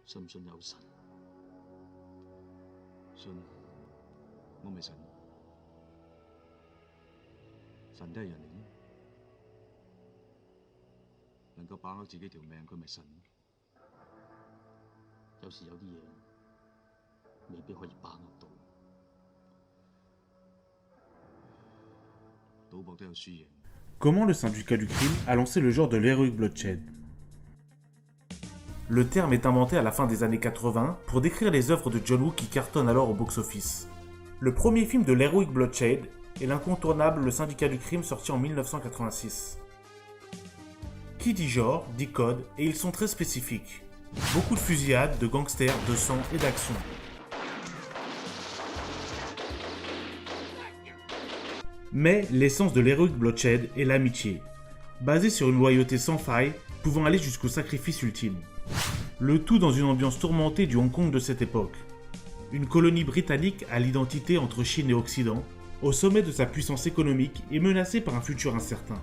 信唔信有神？信，我咪神。神都係人嚟嘅，能夠把握自己條命，佢咪神。有時有啲嘢未必可以把握到，賭博都有輸贏。Comment le syndicat du crime a lancé le genre de l'heroic bloodshed? Le terme est inventé à la fin des années 80 pour décrire les œuvres de John Woo qui cartonnent alors au box-office. Le premier film de l'heroic bloodshed est l'incontournable Le syndicat du crime sorti en 1986. Qui dit genre, dit code, et ils sont très spécifiques. Beaucoup de fusillades, de gangsters, de sang et d'action. Mais l'essence de l'heroic bloodshed est l'amitié, basée sur une loyauté sans faille, pouvant aller jusqu'au sacrifice ultime. Le tout dans une ambiance tourmentée du Hong Kong de cette époque. Une colonie britannique à l'identité entre Chine et Occident, au sommet de sa puissance économique et menacée par un futur incertain.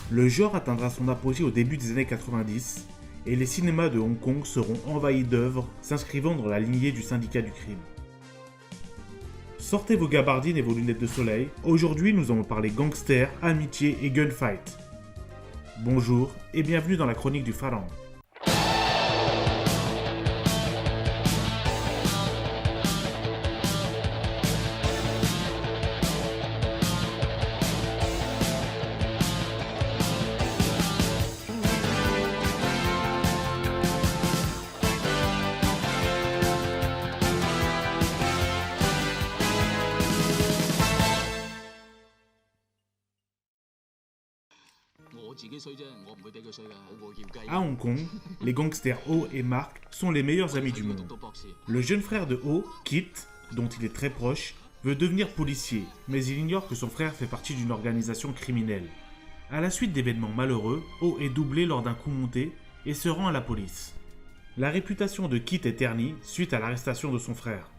Le genre atteindra son apogée au début des années 90, et les cinémas de Hong Kong seront envahis d'œuvres s'inscrivant dans la lignée du syndicat du crime. Sortez vos gabardines et vos lunettes de soleil, aujourd'hui nous allons parler gangsters, amitié et gunfight. Bonjour et bienvenue dans la chronique du Pharaon. À Hong Kong, les gangsters Ho et Mark sont les meilleurs amis du monde. Le jeune frère de Ho, Kit, dont il est très proche, veut devenir policier, mais il ignore que son frère fait partie d'une organisation criminelle. À la suite d'événements malheureux, Ho est doublé lors d'un coup monté et se rend à la police. La réputation de Kit est ternie suite à l'arrestation de son frère.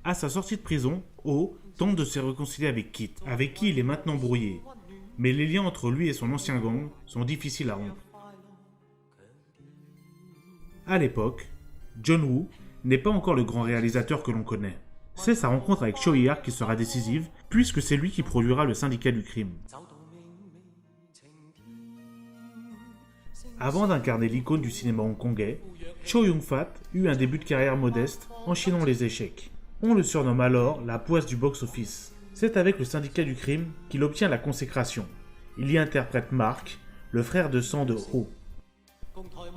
À sa sortie de prison, Ho tente de se réconcilier avec Kit, avec qui il est maintenant brouillé. Mais les liens entre lui et son ancien gang sont difficiles à rompre. À l'époque, John Woo n'est pas encore le grand réalisateur que l'on connaît. C'est sa rencontre avec Chow Yun-fat qui sera décisive, puisque c'est lui qui produira le syndicat du crime. Avant d'incarner l'icône du cinéma hongkongais, Chow Yun-fat eut un début de carrière modeste, enchaînant les échecs. On le surnomme alors la poisse du box-office. C'est avec le syndicat du crime qu'il obtient la consécration. Il y interprète Mark, le frère de sang de Ho.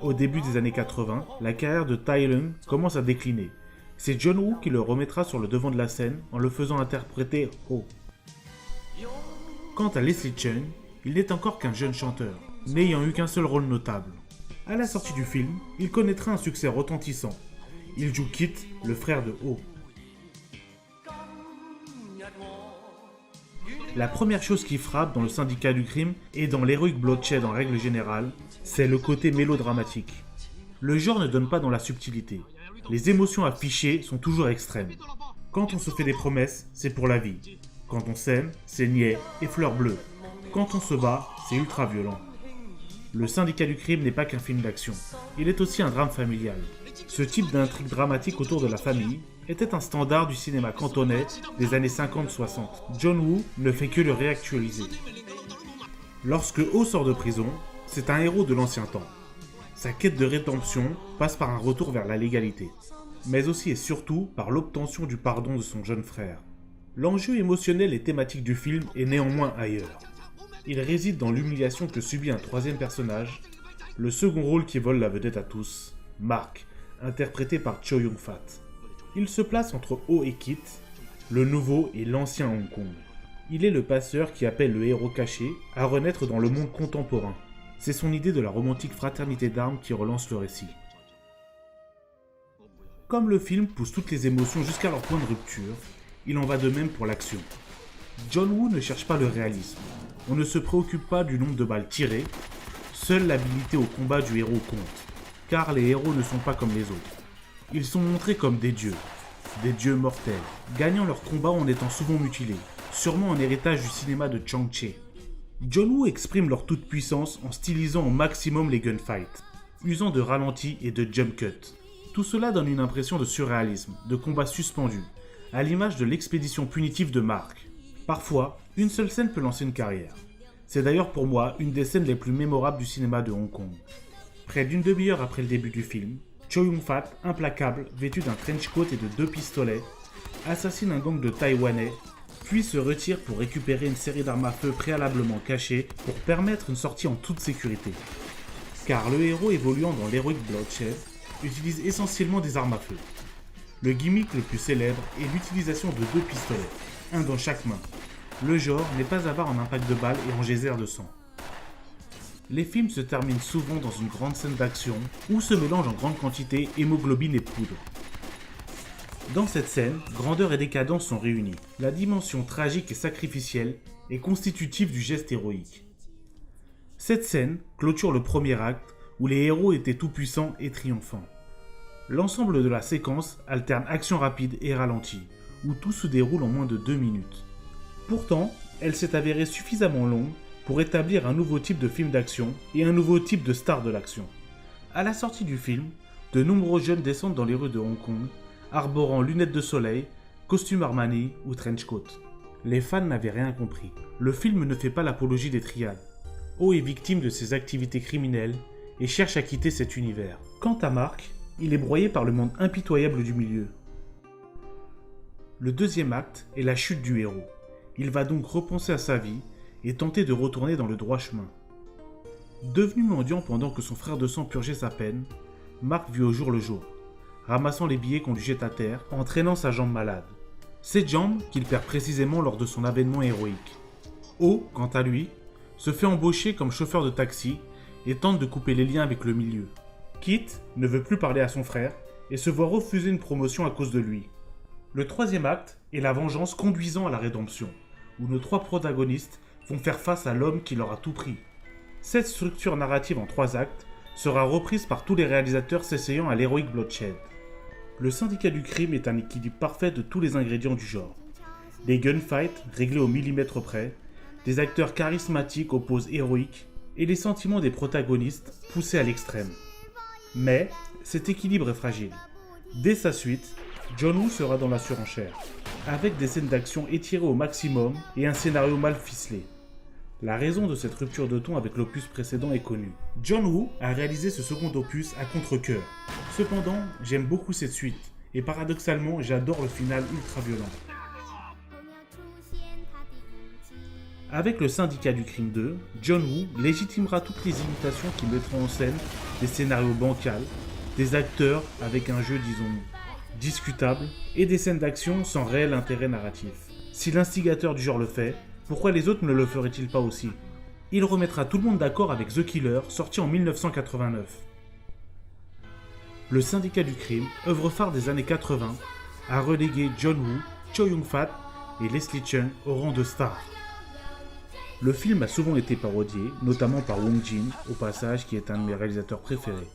Au début des années 80, la carrière de Tai Lung commence à décliner. C'est John Woo qui le remettra sur le devant de la scène en le faisant interpréter Ho. Quant à Leslie Cheung, il n'est encore qu'un jeune chanteur, n'ayant eu qu'un seul rôle notable. À la sortie du film, il connaîtra un succès retentissant. Il joue Kit, le frère de Ho. La première chose qui frappe dans le syndicat du crime et dans l'heroic bloodshed en règle générale, c'est le côté mélodramatique. Le genre ne donne pas dans la subtilité. Les émotions affichées sont toujours extrêmes. Quand on se fait des promesses, c'est pour la vie. Quand on s'aime, c'est niais et fleurs bleues. Quand on se bat, c'est ultra violent. Le syndicat du crime n'est pas qu'un film d'action. Il est aussi un drame familial. Ce type d'intrigue dramatique autour de la famille était un standard du cinéma cantonais des années 50-60. John Woo ne fait que le réactualiser. Lorsque Ho sort de prison, c'est un héros de l'ancien temps. Sa quête de rédemption passe par un retour vers la légalité, mais aussi et surtout par l'obtention du pardon de son jeune frère. L'enjeu émotionnel et thématique du film est néanmoins ailleurs. Il réside dans l'humiliation que subit un troisième personnage, le second rôle qui vole la vedette à tous, Mark, interprété par Chow Yun-fat. Il se place entre Ho et Kit, le nouveau et l'ancien Hong Kong. Il est le passeur qui appelle le héros caché à renaître dans le monde contemporain. C'est son idée de la romantique fraternité d'armes qui relance le récit. Comme le film pousse toutes les émotions jusqu'à leur point de rupture, il en va de même pour l'action. John Woo ne cherche pas le réalisme. On ne se préoccupe pas du nombre de balles tirées, seule l'habilité au combat du héros compte, car les héros ne sont pas comme les autres. Ils sont montrés comme des dieux mortels, gagnant leur combat en étant souvent mutilés, sûrement un héritage du cinéma de Chang-Chi. John Woo exprime leur toute-puissance en stylisant au maximum les gunfights. usant de ralentis et de jump cuts. Tout cela donne une impression de surréalisme, de combat suspendu, à l'image de l'expédition punitive de Mark. Parfois, une seule scène peut lancer une carrière. C'est d'ailleurs pour moi une des scènes les plus mémorables du cinéma de Hong Kong. Près d'une demi-heure après le début du film, Chow Yun-fat, implacable, vêtu d'un trench coat et de 2 pistolets, assassine un gang de Taïwanais, puis se retire pour récupérer une série d'armes à feu préalablement cachées pour permettre une sortie en toute sécurité. Car le héros évoluant dans l'Heroic Bloodshed utilise essentiellement des armes à feu. Le gimmick le plus célèbre est l'utilisation de 2 pistolets, un dans chaque main. Le genre n'est pas avare en impact de balles et en geysers de sang. Les films se terminent souvent dans une grande scène d'action où se mélangent en grande quantité hémoglobine et poudre. Dans cette scène, grandeur et décadence sont réunies. La dimension tragique et sacrificielle est constitutive du geste héroïque. Cette scène clôture le premier acte où les héros étaient tout-puissants et triomphants. L'ensemble de la séquence alterne action rapide et ralenti, où tout se déroule en moins de 2 minutes. Pourtant, elle s'est avérée suffisamment longue pour établir un nouveau type de film d'action et un nouveau type de star de l'action. À la sortie du film, de nombreux jeunes descendent dans les rues de Hong Kong, arborant lunettes de soleil, costumes Armani ou trench coat. Les fans n'avaient rien compris. Le film ne fait pas l'apologie des triades. Oh est victime de ses activités criminelles et cherche à quitter cet univers. Quant à Mark, il est broyé par le monde impitoyable du milieu. Le deuxième acte est la chute du héros. Il va donc repenser à sa vie et tenter de retourner dans le droit chemin. Devenu mendiant pendant que son frère de sang purgeait sa peine, Mark vit au jour le jour, ramassant les billets qu'on lui jette à terre, entraînant sa jambe malade. Cette jambe qu'il perd précisément lors de son avènement héroïque. Oh, quant à lui, se fait embaucher comme chauffeur de taxi et tente de couper les liens avec le milieu. Kit ne veut plus parler à son frère et se voit refuser une promotion à cause de lui. Le troisième acte est la vengeance conduisant à la rédemption, où nos 3 protagonistes vont faire face à l'homme qui leur a tout pris. Cette structure narrative en 3 actes sera reprise par tous les réalisateurs s'essayant à l'Heroic Bloodshed. Le Syndicat du crime est un équilibre parfait de tous les ingrédients du genre. Des gunfights réglés au millimètre près, des acteurs charismatiques aux poses héroïques, et les sentiments des protagonistes poussés à l'extrême. Mais cet équilibre est fragile. Dès sa suite, John Woo sera dans la surenchère, avec des scènes d'action étirées au maximum et un scénario mal ficelé. La raison de cette rupture de ton avec l'opus précédent est connue. John Woo a réalisé ce second opus à contre-cœur. Cependant, j'aime beaucoup cette suite, et paradoxalement, j'adore le final ultra violent. Avec le Syndicat du crime 2, John Woo légitimera toutes les imitations qui mettront en scène des scénarios bancals, des acteurs avec un jeu, disons, discutable, et des scènes d'action sans réel intérêt narratif. Si l'instigateur du genre le fait, pourquoi les autres ne le feraient-ils pas aussi? Il remettra tout le monde d'accord avec The Killer, sorti en 1989. Le Syndicat du crime, œuvre phare des années 80, a relégué John Woo, Chow Yun-fat et Leslie Cheung au rang de stars. Le film a souvent été parodié, notamment par Wong Jin, au passage, qui est un de mes réalisateurs préférés.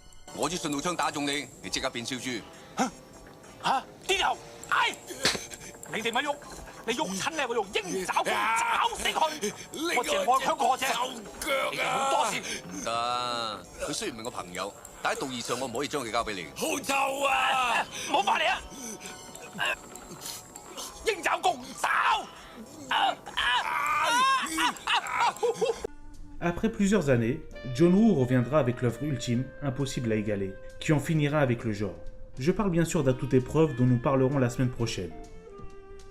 Après plusieurs années, John Woo reviendra avec l'œuvre ultime, impossible à égaler, qui en finira avec le genre. Je parle bien sûr d'À toute épreuve dont nous parlerons la semaine prochaine.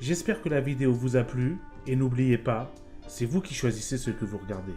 J'espère que la vidéo vous a plu, et n'oubliez pas, c'est vous qui choisissez ce que vous regardez.